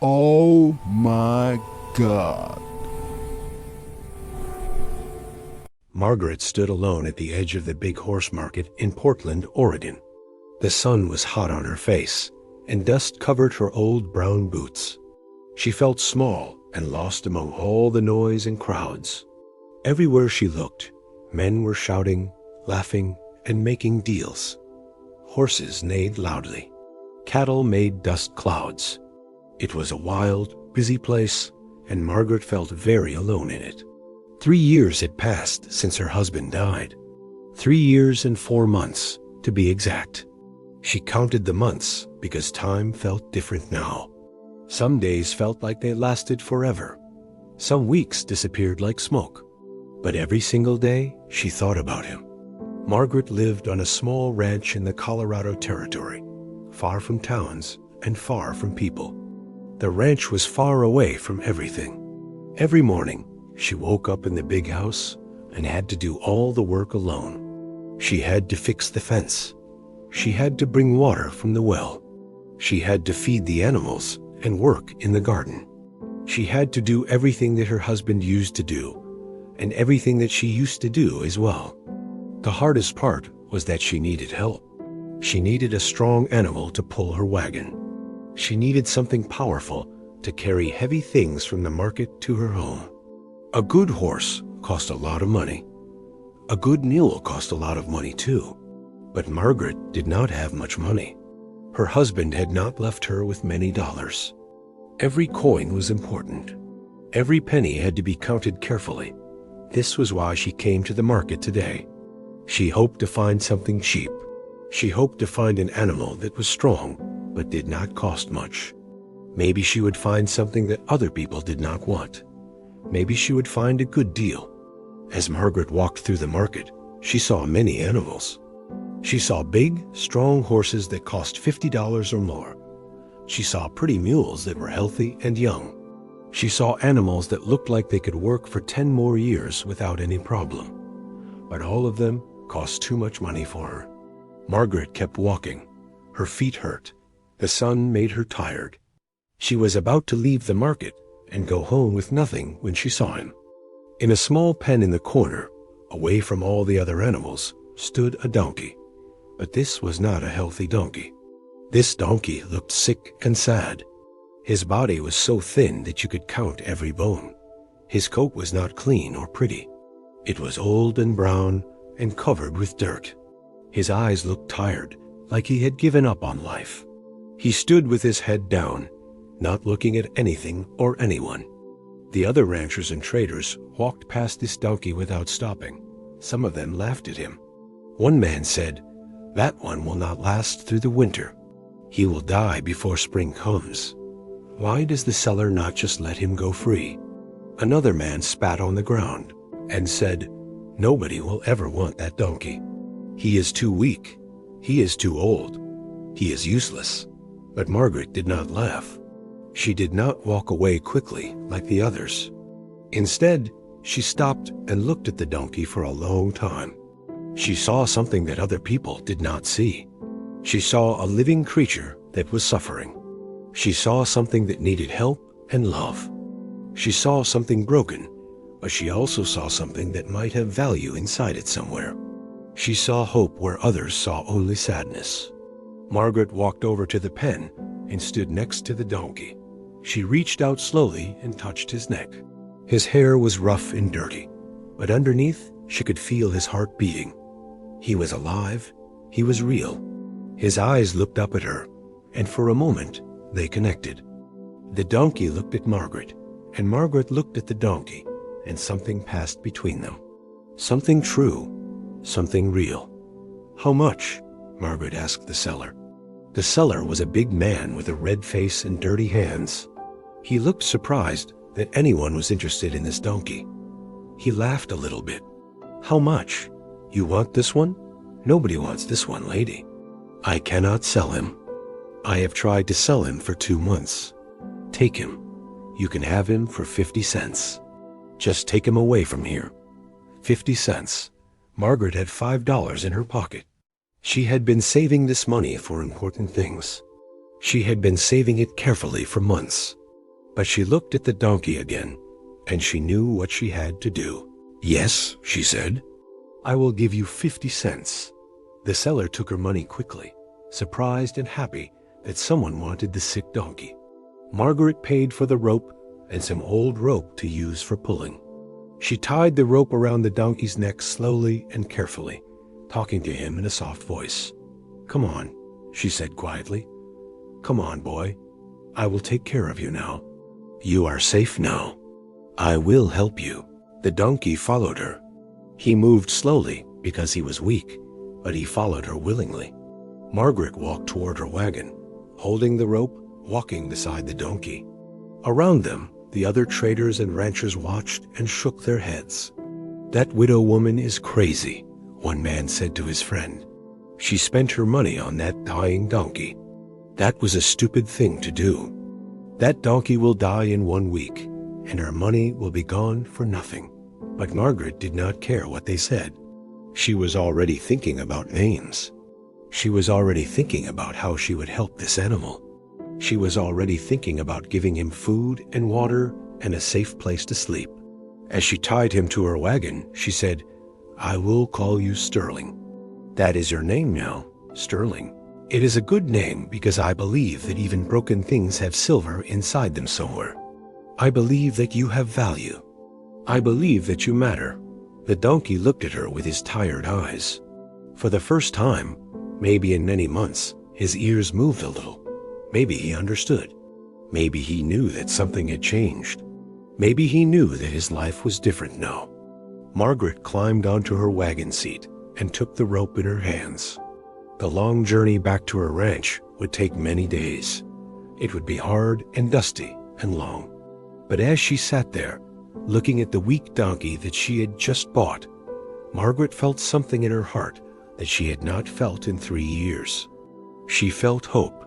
Oh my God. Margaret stood alone at the edge of the big horse market in Portland, Oregon. The sun was hot on her face, and dust covered her old brown boots. She felt small and lost among all the noise and crowds. Everywhere she looked, men were shouting, laughing, and making deals. Horses neighed loudly. Cattle made dust clouds. It was a wild, busy place, and Margaret felt very alone in it. 3 years had passed since her husband died. 3 years and 4 months, to be exact. She counted the months because time felt different now. Some days felt like they lasted forever. Some weeks disappeared like smoke. But every single day, she thought about him. Margaret lived on a small ranch in the Colorado Territory, far from towns and far from people. The ranch was far away from everything. Every morning, she woke up in the big house and had to do all the work alone. She had to fix the fence. She had to bring water from the well. She had to feed the animals and work in the garden. She had to do everything that her husband used to do, and everything that she used to do as well. The hardest part was that she needed help. She needed a strong animal to pull her wagon. She needed something powerful to carry heavy things from the market to her home. A good horse cost a lot of money. A good mule cost a lot of money too. But Margaret did not have much money. Her husband had not left her with many dollars. Every coin was important. Every penny had to be counted carefully. This was why she came to the market today. She hoped to find something cheap. She hoped to find an animal that was strong but did not cost much. Maybe she would find something that other people did not want. Maybe she would find a good deal. As Margaret walked through the market, she saw many animals. She saw big, strong horses that cost $50 or more. She saw pretty mules that were healthy and young. She saw animals that looked like they could work for 10 more years without any problem. But all of them cost too much money for her. Margaret kept walking. Her feet hurt. The sun made her tired. She was about to leave the market and go home with nothing when she saw him. In a small pen in the corner, away from all the other animals, stood a donkey. But this was not a healthy donkey. This donkey looked sick and sad. His body was so thin that you could count every bone. His coat was not clean or pretty. It was old and brown and covered with dirt. His eyes looked tired, like he had given up on life. He stood with his head down, not looking at anything or anyone. The other ranchers and traders walked past this donkey without stopping. Some of them laughed at him. One man said, "That one will not last through the winter. He will die before spring comes. Why does the seller not just let him go free?" Another man spat on the ground and said, "Nobody will ever want that donkey. He is too weak. He is too old. He is useless." But Margaret did not laugh. She did not walk away quickly like the others. Instead, she stopped and looked at the donkey for a long time. She saw something that other people did not see. She saw a living creature that was suffering. She saw something that needed help and love. She saw something broken, but she also saw something that might have value inside it somewhere. She saw hope where others saw only sadness. Margaret walked over to the pen and stood next to the donkey. She reached out slowly and touched his neck. His hair was rough and dirty, but underneath she could feel his heart beating. He was alive. He was real. His eyes looked up at her, and for a moment they connected. The donkey looked at Margaret, and Margaret looked at the donkey, and something passed between them. Something true, something real. "How much?" Margaret asked the seller. The seller was a big man with a red face and dirty hands. He looked surprised that anyone was interested in this donkey. He laughed a little bit. "How much? You want this one? Nobody wants this one, lady. I cannot sell him. I have tried to sell him for 2 months. Take him. You can have him for 50 cents. Just take him away from here." 50 cents. Margaret had $5 in her pocket. She had been saving this money for important things. She had been saving it carefully for months. But she looked at the donkey again, and she knew what she had to do. "Yes," she said, "I will give you 50 cents. The seller took her money quickly, surprised and happy that someone wanted the sick donkey. Margaret paid for the rope and some old rope to use for pulling. She tied the rope around the donkey's neck slowly and carefully, talking to him in a soft voice. "Come on," she said quietly. "Come on, boy. I will take care of you now. You are safe now. I will help you." The donkey followed her. He moved slowly because he was weak, but he followed her willingly. Margaret walked toward her wagon, holding the rope, walking beside the donkey. Around them, the other traders and ranchers watched and shook their heads. "That widow woman is crazy," one man said to his friend. "She spent her money on that dying donkey. That was a stupid thing to do. That donkey will die in 1 week, and her money will be gone for nothing." But Margaret did not care what they said. She was already thinking about names. She was already thinking about how she would help this animal. She was already thinking about giving him food and water and a safe place to sleep. As she tied him to her wagon, she said, "I will call you Sterling. That is your name now, Sterling. It is a good name because I believe that even broken things have silver inside them somewhere. I believe that you have value. I believe that you matter." The donkey looked at her with his tired eyes. For the first time, maybe in many months, his ears moved a little. Maybe he understood. Maybe he knew that something had changed. Maybe he knew that his life was different now. Margaret climbed onto her wagon seat and took the rope in her hands. The long journey back to her ranch would take many days. It would be hard and dusty and long. But as she sat there, looking at the weak donkey that she had just bought, Margaret felt something in her heart that she had not felt in 3 years. She felt hope.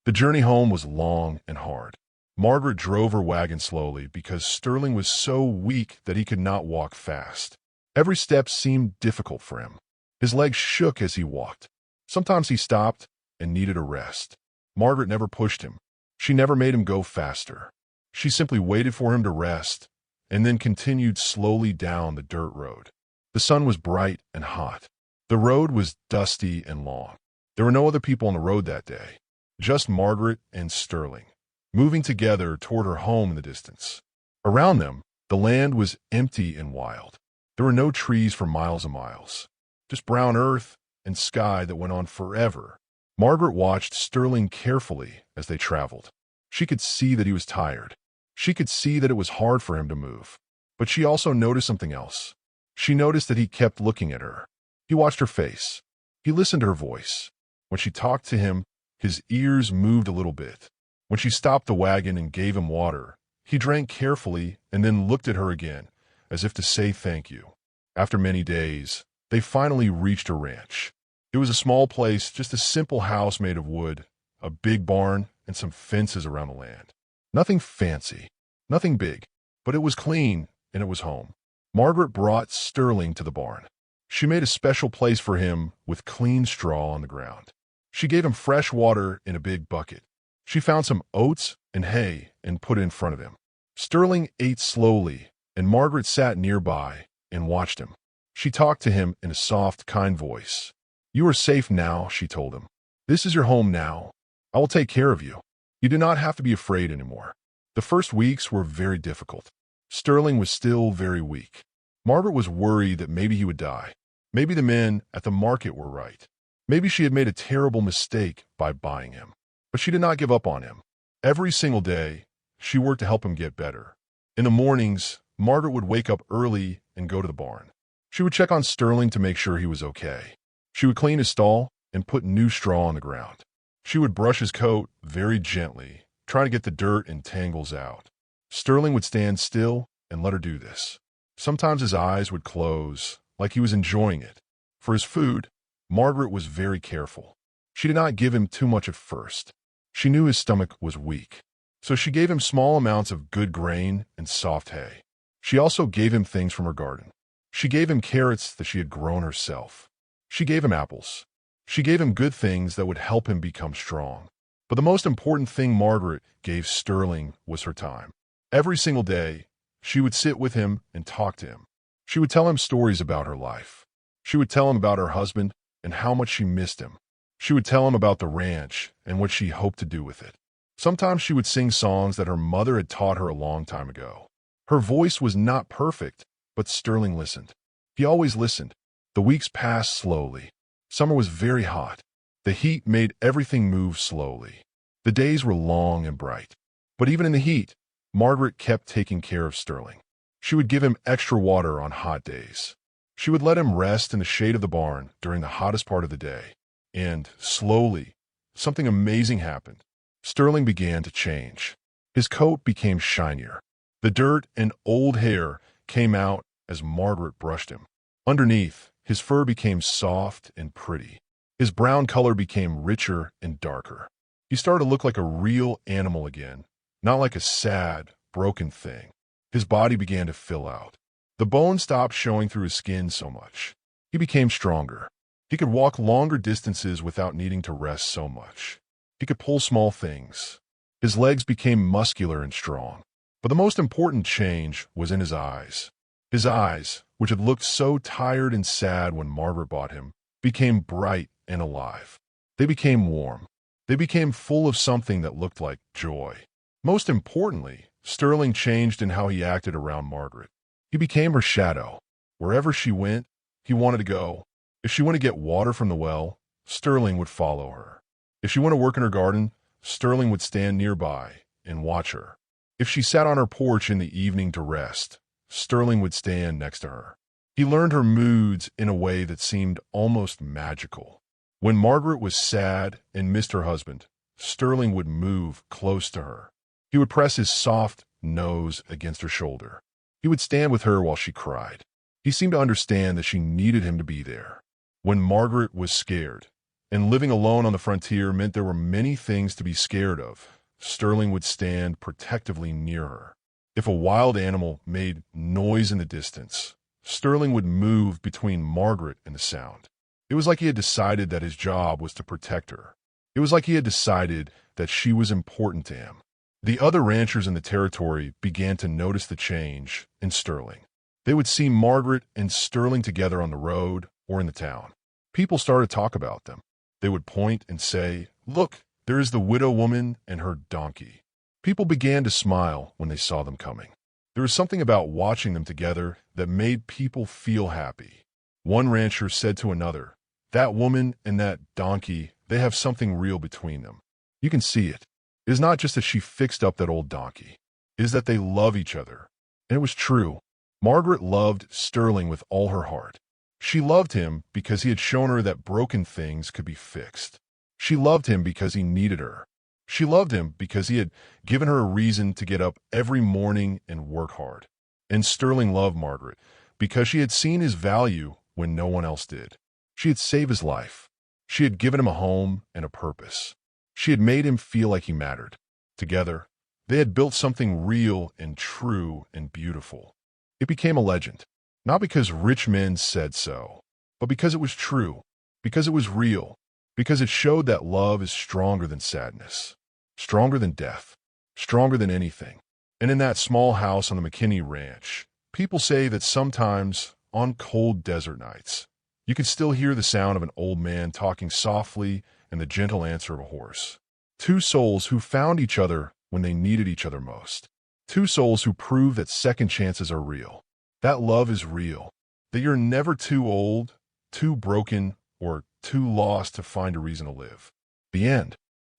The journey home was long and hard. Margaret drove her wagon slowly because Sterling was so weak that he could not walk fast. Every step seemed difficult for him. His legs shook as he walked. Sometimes he stopped and needed a rest. Margaret never pushed him. She never made him go faster. She simply waited for him to rest and then continued slowly down the dirt road. The sun was bright and hot. The road was dusty and long. There were no other people on the road that day, just Margaret and Sterling, moving together toward her home in the distance. Around them, the land was empty and wild. There were no trees for miles and miles, just brown earth and sky that went on forever. Margaret watched Sterling carefully as they traveled. She could see that he was tired. She could see that it was hard for him to move. But she also noticed something else. She noticed that he kept looking at her. He watched her face. He listened to her voice. When she talked to him, his ears moved a little bit. When she stopped the wagon and gave him water, he drank carefully and then looked at her again, as if to say thank you. After many days, they finally reached a ranch. It was a small place, just a simple house made of wood, a big barn, and some fences around the land. Nothing fancy, nothing big, but it was clean and it was home. Margaret brought Sterling to the barn. She made a special place for him with clean straw on the ground. She gave him fresh water in a big bucket. She found some oats and hay and put it in front of him. Sterling ate slowly, and Margaret sat nearby and watched him. She talked to him in a soft, kind voice. "You are safe now," she told him. "This is your home now. I will take care of you. You do not have to be afraid anymore." The first weeks were very difficult. Sterling was still very weak. Margaret was worried that maybe he would die. Maybe the men at the market were right. Maybe she had made a terrible mistake by buying him. But she did not give up on him. Every single day, she worked to help him get better. In the mornings, Margaret would wake up early and go to the barn. She would check on Sterling to make sure he was okay. She would clean his stall and put new straw on the ground. She would brush his coat very gently, trying to get the dirt and tangles out. Sterling would stand still and let her do this. Sometimes his eyes would close, like he was enjoying it. For his food, Margaret was very careful. She did not give him too much at first. She knew his stomach was weak, so she gave him small amounts of good grain and soft hay. She also gave him things from her garden. She gave him carrots that she had grown herself. She gave him apples. She gave him good things that would help him become strong. But the most important thing Margaret gave Sterling was her time. Every single day, she would sit with him and talk to him. She would tell him stories about her life. She would tell him about her husband and how much she missed him. She would tell him about the ranch and what she hoped to do with it. Sometimes she would sing songs that her mother had taught her a long time ago. Her voice was not perfect, but Sterling listened. He always listened. The weeks passed slowly. Summer was very hot. The heat made everything move slowly. The days were long and bright. But even in the heat, Margaret kept taking care of Sterling. She would give him extra water on hot days. She would let him rest in the shade of the barn during the hottest part of the day. And, slowly, something amazing happened. Sterling began to change. His coat became shinier. The dirt and old hair came out as Margaret brushed him. Underneath, his fur became soft and pretty. His brown color became richer and darker. He started to look like a real animal again, not like a sad, broken thing. His body began to fill out. The bones stopped showing through his skin so much. He became stronger. He could walk longer distances without needing to rest so much. He could pull small things. His legs became muscular and strong. But the most important change was in his eyes. His eyes, which had looked so tired and sad when Margaret bought him, became bright and alive. They became warm. They became full of something that looked like joy. Most importantly, Sterling changed in how he acted around Margaret. He became her shadow. Wherever she went, he wanted to go. If she went to get water from the well, Sterling would follow her. If she went to work in her garden, Sterling would stand nearby and watch her. If she sat on her porch in the evening to rest, Sterling would stand next to her. He learned her moods in a way that seemed almost magical. When Margaret was sad and missed her husband, Sterling would move close to her. He would press his soft nose against her shoulder. He would stand with her while she cried. He seemed to understand that she needed him to be there. When Margaret was scared, and living alone on the frontier meant there were many things to be scared of, Sterling would stand protectively near her. If a wild animal made noise in the distance, Sterling would move between Margaret and the sound. It was like he had decided that his job was to protect her. It was like he had decided that she was important to him. The other ranchers in the territory began to notice the change in Sterling. They would see Margaret and Sterling together on the road or in the town. People started to talk about them. They would point and say, "Look, there is the widow woman and her donkey." People began to smile when they saw them coming. There was something about watching them together that made people feel happy. One rancher said to another, "That woman and that donkey, they have something real between them. You can see it. It is not just that she fixed up that old donkey. It is that they love each other." And it was true. Margaret loved Sterling with all her heart. She loved him because he had shown her that broken things could be fixed. She loved him because he needed her. She loved him because he had given her a reason to get up every morning and work hard. And Sterling loved Margaret because she had seen his value when no one else did. She had saved his life. She had given him a home and a purpose. She had made him feel like he mattered. Together, they had built something real and true and beautiful. It became a legend, not because rich men said so, but because it was true, because it was real, because it showed that love is stronger than sadness, stronger than death, stronger than anything. And in that small house on the McKinney Ranch, people say that sometimes, on cold desert nights, you can still hear the sound of an old man talking softly and the gentle answer of a horse. Two souls who found each other when they needed each other most. Two souls who prove that second chances are real, that love is real, that you're never too old, too broken, or too lost to find a reason to live. The end.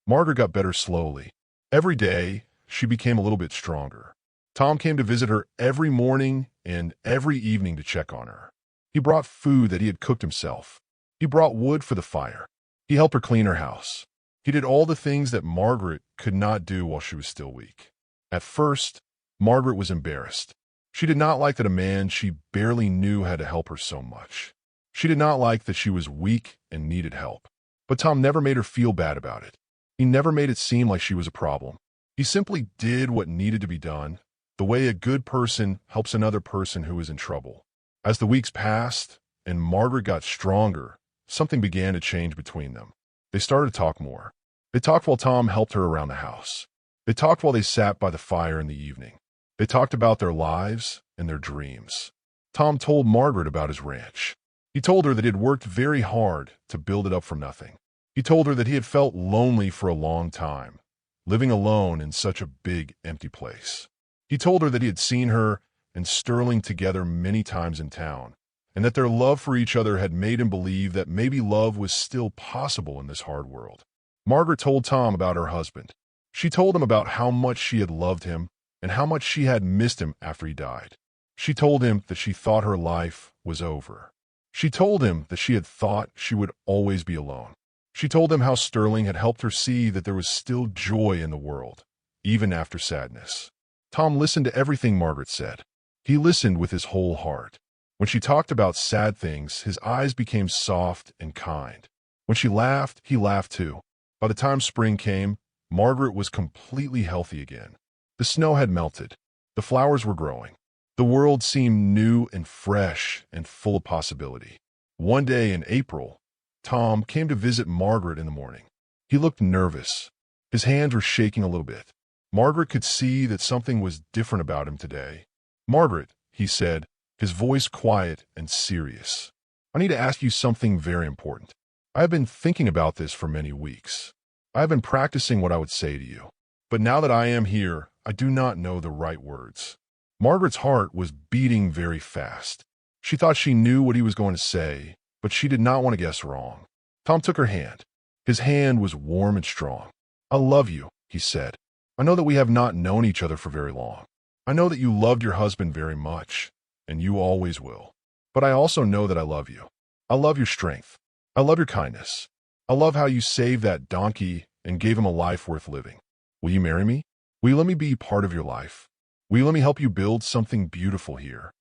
Margaret got better slowly. Every day, she became a little bit stronger. Tom came to visit her every morning and every evening to check on her. He brought food that he had cooked himself. He brought wood for the fire. He helped her clean her house. He did all the things that Margaret could not do while she was still weak. At first, Margaret was embarrassed. She did not like that a man she barely knew had to help her so much. She did not like that she was weak and needed help. But Tom never made her feel bad about it. He never made it seem like she was a problem. He simply did what needed to be done, the way a good person helps another person who is in trouble. As the weeks passed and Margaret got stronger, something began to change between them. They started to talk more. They talked while Tom helped her around the house. They talked while they sat by the fire in the evening. They talked about their lives and their dreams. Tom told Margaret about his ranch. He told her that he had worked very hard to build it up from nothing. He told her that he had felt lonely for a long time, living alone in such a big, empty place. He told her that he had seen her and Sterling together many times in town, and that their love for each other had made him believe that maybe love was still possible in this hard world. Margaret told Tom about her husband. She told him about how much she had loved him and how much she had missed him after he died. She told him that she thought her life was over. She told him that she had thought she would always be alone. She told him how Sterling had helped her see that there was still joy in the world, even after sadness. Tom listened to everything Margaret said. He listened with his whole heart. When she talked about sad things, his eyes became soft and kind. When she laughed, he laughed too. By the time spring came, Margaret was completely healthy again. The snow had melted. The flowers were growing. The world seemed new and fresh and full of possibility. One day in April, Tom came to visit Margaret in the morning. He looked nervous. His hands were shaking a little bit. Margaret could see that something was different about him today. "Margaret," he said, his voice quiet and serious, "I need to ask you something very important. I have been thinking about this for many weeks. I have been practicing what I would say to you. But now that I am here, I do not know the right words." Margaret's heart was beating very fast. She thought she knew what he was going to say, but she did not want to guess wrong. Tom took her hand. His hand was warm and strong. "I love you," he said. "I know that we have not known each other for very long. I know that you loved your husband very much, and you always will. But I also know that I love you. I love your strength. I love your kindness. I love how you saved that donkey and gave him a life worth living. Will you marry me? Will you let me be part of your life? Will you let me help you build something beautiful here?"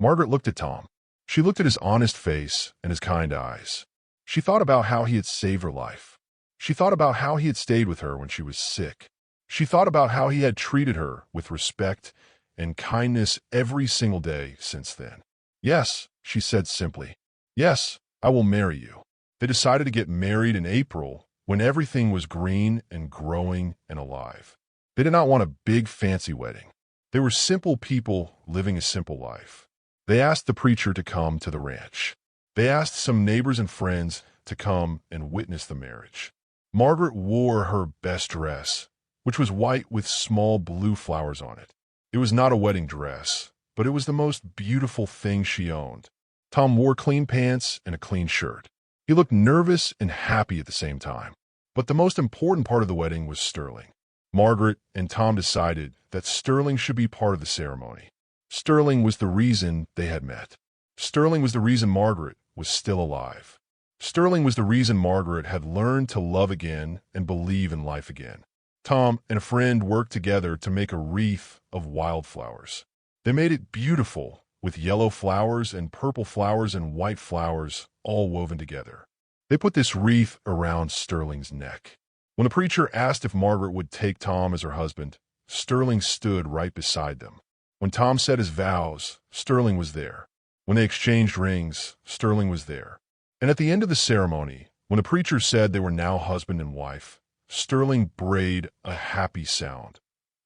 Margaret looked at Tom. She looked at his honest face and his kind eyes. She thought about how he had saved her life. She thought about how he had stayed with her when she was sick. She thought about how he had treated her with respect and kindness every single day since then. "Yes," she said simply. "Yes, I will marry you." They decided to get married in April when everything was green and growing and alive. They did not want a big fancy wedding. They were simple people living a simple life. They asked the preacher to come to the ranch. They asked some neighbors and friends to come and witness the marriage. Margaret wore her best dress, which was white with small blue flowers on it. It was not a wedding dress, but it was the most beautiful thing she owned. Tom wore clean pants and a clean shirt. He looked nervous and happy at the same time. But the most important part of the wedding was Sterling. Margaret and Tom decided that Sterling should be part of the ceremony. Sterling was the reason they had met. Sterling was the reason Margaret was still alive. Sterling was the reason Margaret had learned to love again and believe in life again. Tom and a friend worked together to make a wreath of wildflowers. They made it beautiful, with yellow flowers and purple flowers and white flowers all woven together. They put this wreath around Sterling's neck. When the preacher asked if Margaret would take Tom as her husband, Sterling stood right beside them. When Tom said his vows, Sterling was there. When they exchanged rings, Sterling was there. And at the end of the ceremony, when the preacher said they were now husband and wife, Sterling brayed a happy sound,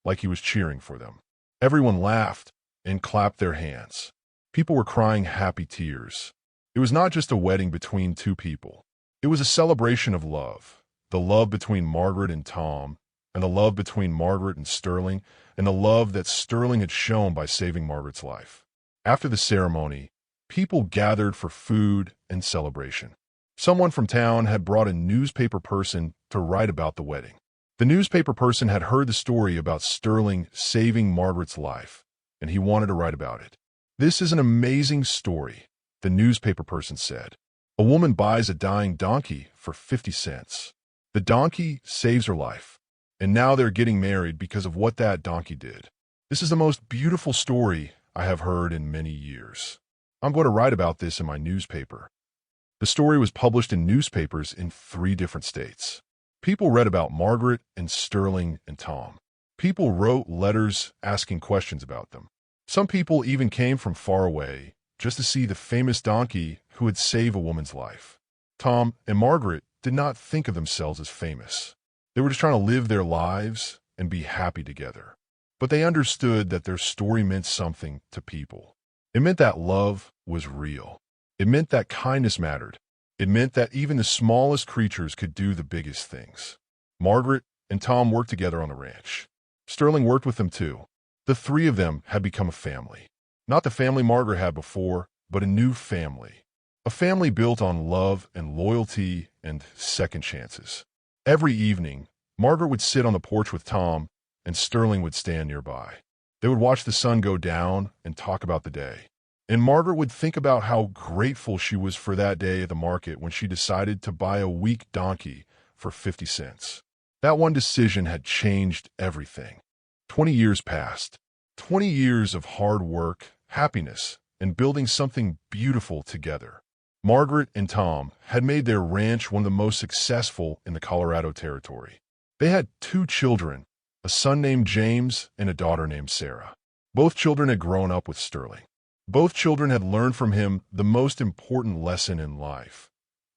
like he was cheering for them. Everyone laughed and clapped their hands. People were crying happy tears. It was not just a wedding between two people. It was a celebration of love. The love between Margaret and Tom, and the love between Margaret and Sterling, and the love that Sterling had shown by saving Margaret's life. After the ceremony, people gathered for food and celebration. Someone from town had brought a newspaper person to write about the wedding. The newspaper person had heard the story about Sterling saving Margaret's life, and he wanted to write about it. "This is an amazing story," the newspaper person said. "A woman buys a dying donkey for 50 cents. The donkey saves her life, and now they're getting married because of what that donkey did. This is the most beautiful story I have heard in many years. I'm going to write about this in my newspaper." The story was published in newspapers in 3 different states. People read about Margaret and Sterling and Tom. People wrote letters asking questions about them. Some people even came from far away just to see the famous donkey who had saved a woman's life. Tom and Margaret did not think of themselves as famous. They were just trying to live their lives and be happy together. But they understood that their story meant something to people. It meant that love was real. It meant that kindness mattered. It meant that even the smallest creatures could do the biggest things. Margaret and Tom worked together on the ranch. Sterling worked with them too. The three of them had become a family. Not the family Margaret had before, but a new family. A family built on love and loyalty and second chances. Every evening, Margaret would sit on the porch with Tom, and Sterling would stand nearby. They would watch the sun go down and talk about the day. And Margaret would think about how grateful she was for that day at the market when she decided to buy a weak donkey for 50 cents. That one decision had changed everything. 20 years passed. 20 years of hard work, happiness, and building something beautiful together. Margaret and Tom had made their ranch one of the most successful in the Colorado Territory. They had 2 children, a son named James and a daughter named Sarah. Both children had grown up with Sterling. Both children had learned from him the most important lesson in life.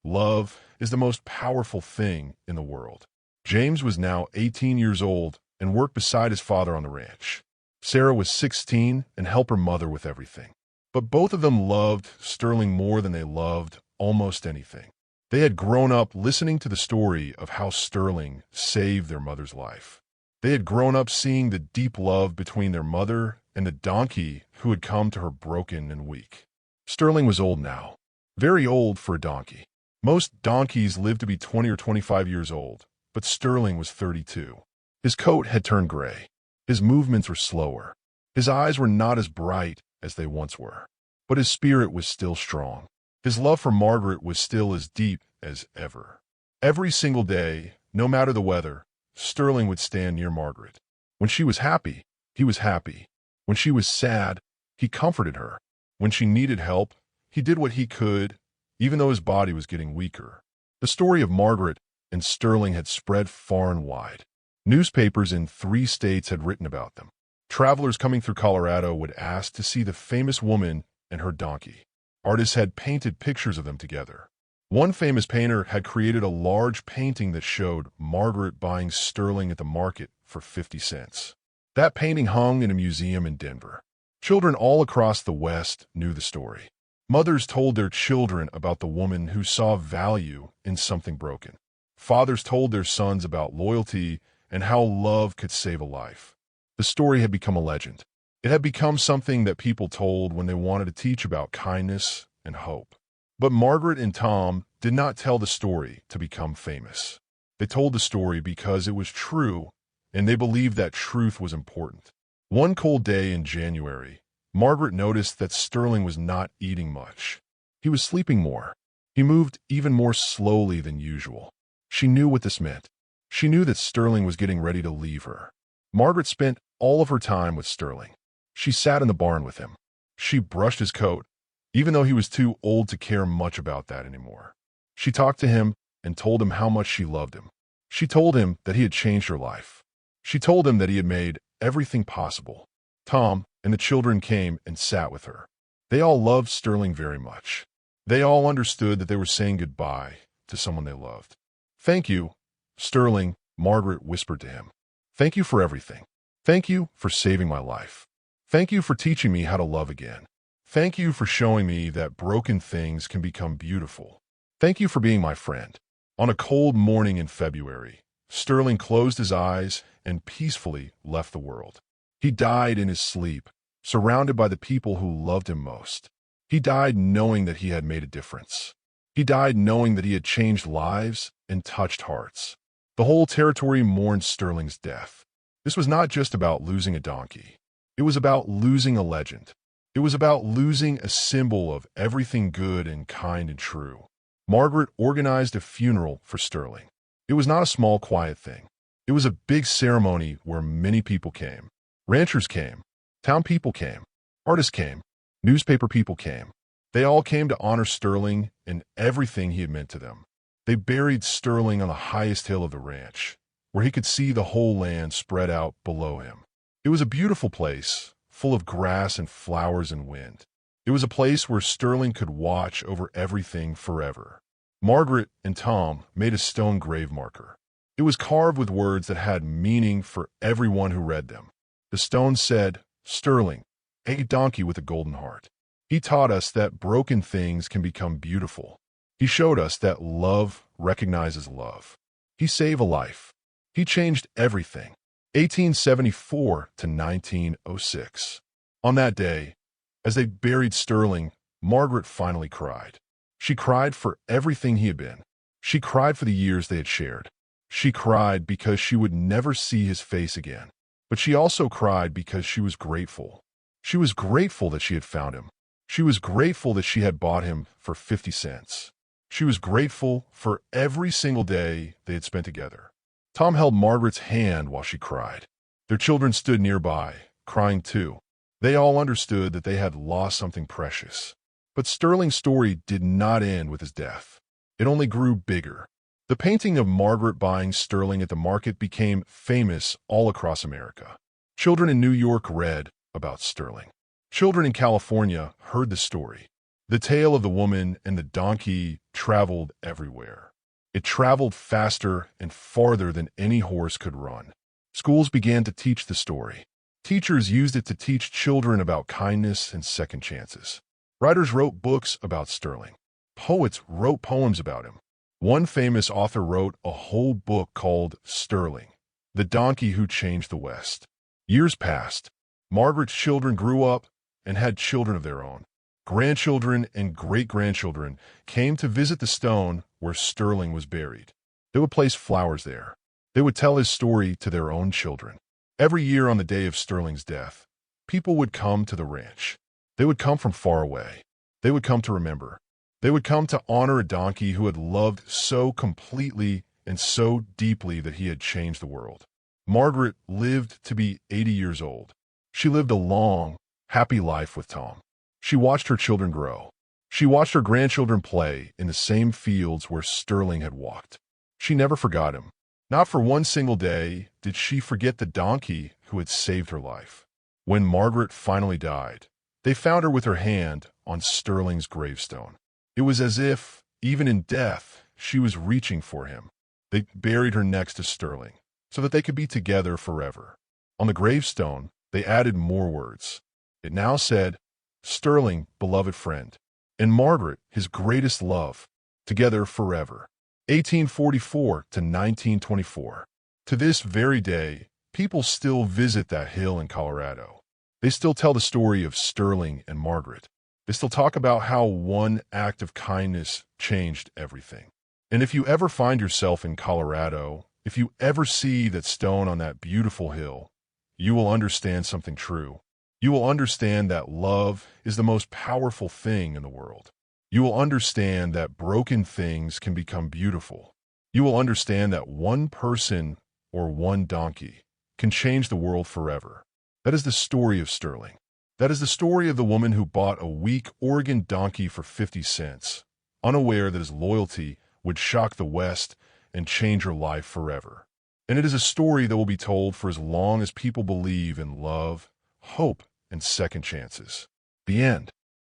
Love is the most powerful thing in the world. James was now 18 years old and worked beside his father on the ranch. Sarah was 16 and helped her mother with everything. But both of them loved Sterling more than they loved almost anything. They had grown up listening to the story of how Sterling saved their mother's life. They had grown up seeing the deep love between their mother and the donkey who had come to her broken and weak. Sterling was old now, very old for a donkey. Most donkeys lived to be 20 or 25 years old, but Sterling was 32. His coat had turned gray. His movements were slower. His eyes were not as bright as they once were. But his spirit was still strong. His love for Margaret was still as deep as ever. Every single day, no matter the weather, Sterling would stand near Margaret. When she was happy, he was happy. When she was sad, he comforted her. When she needed help, he did what he could, even though his body was getting weaker. The story of Margaret and Sterling had spread far and wide. Newspapers in 3 states had written about them. Travelers coming through Colorado would ask to see the famous woman and her donkey. Artists had painted pictures of them together. One famous painter had created a large painting that showed Margaret buying Sterling at the market for 50 cents. That painting hung in a museum in Denver. Children all across the West knew the story. Mothers told their children about the woman who saw value in something broken. Fathers told their sons about loyalty and how love could save a life. The story had become a legend. It had become something that people told when they wanted to teach about kindness and hope. But Margaret and Tom did not tell the story to become famous. They told the story because it was true, and they believed that truth was important. One cold day in January, Margaret noticed that Sterling was not eating much. He was sleeping more. He moved even more slowly than usual. She knew what this meant. She knew that Sterling was getting ready to leave her. Margaret spent all of her time with Sterling. She sat in the barn with him. She brushed his coat, even though he was too old to care much about that anymore. She talked to him and told him how much she loved him. She told him that he had changed her life. She told him that he had made everything possible. Tom and the children came and sat with her. They all loved Sterling very much. They all understood that they were saying goodbye to someone they loved. "Thank you, Sterling," Margaret whispered to him. "Thank you for everything. Thank you for saving my life. Thank you for teaching me how to love again. Thank you for showing me that broken things can become beautiful. Thank you for being my friend." On a cold morning in February, Sterling closed his eyes and peacefully left the world. He died in his sleep, surrounded by the people who loved him most. He died knowing that he had made a difference. He died knowing that he had changed lives and touched hearts. The whole territory mourned Sterling's death. This was not just about losing a donkey. It was about losing a legend. It was about losing a symbol of everything good and kind and true. Margaret organized a funeral for Sterling. It was not a small, quiet thing. It was a big ceremony where many people came. Ranchers came. Town people came. Artists came. Newspaper people came. They all came to honor Sterling and everything he had meant to them. They buried Sterling on the highest hill of the ranch, where he could see the whole land spread out below him. It was a beautiful place, full of grass and flowers and wind. It was a place where Sterling could watch over everything forever. Margaret and Tom made a stone grave marker. It was carved with words that had meaning for everyone who read them. The stone said, "Sterling, a donkey with a golden heart." He taught us that broken things can become beautiful. He showed us that love recognizes love. He saved a life. He changed everything. 1874 to 1906. On that day, as they buried Sterling, Margaret finally cried. She cried for everything he had been. She cried for the years they had shared. She cried because she would never see his face again. But she also cried because she was grateful. She was grateful that she had found him. She was grateful that she had bought him for 50 cents. She was grateful for every single day they had spent together. Tom held Margaret's hand while she cried. Their children stood nearby, crying too. They all understood that they had lost something precious. But Sterling's story did not end with his death. It only grew bigger. The painting of Margaret buying Sterling at the market became famous all across America. Children in New York read about Sterling. Children in California heard the story. The tale of the woman and the donkey traveled everywhere. It traveled faster and farther than any horse could run. Schools began to teach the story. Teachers used it to teach children about kindness and second chances. Writers wrote books about Sterling. Poets wrote poems about him. One famous author wrote a whole book called Sterling, the Donkey Who Changed the West. Years passed. Margaret's children grew up and had children of their own. Grandchildren and great-grandchildren came to visit the stone where Sterling was buried. They would place flowers there. They would tell his story to their own children. Every year on the day of Sterling's death, people would come to the ranch. They would come from far away. They would come to remember. They would come to honor a donkey who had loved so completely and so deeply that he had changed the world. Margaret lived to be 80 years old. She lived a long, happy life with Tom. She watched her children grow. She watched her grandchildren play in the same fields where Sterling had walked. She never forgot him. Not for one single day did she forget the donkey who had saved her life. When Margaret finally died, they found her with her hand on Sterling's gravestone. It was as if, even in death, she was reaching for him. They buried her next to Sterling, so that they could be together forever. On the gravestone, they added more words. It now said, "Sterling, beloved friend," and Margaret, his greatest love, together forever. 1844 to 1924. To this very day, people still visit that hill in Colorado. They still tell the story of Sterling and Margaret. They still talk about how one act of kindness changed everything. And if you ever find yourself in Colorado, if you ever see that stone on that beautiful hill, you will understand something true. You will understand that love is the most powerful thing in the world. You will understand that broken things can become beautiful. You will understand that one person or one donkey can change the world forever. That is the story of Sterling. That is the story of the woman who bought a weak Oregon donkey for 50 cents, unaware that his loyalty would shock the West and change her life forever. And it is a story that will be told for as long as people believe in love, hope, and second chances. The end.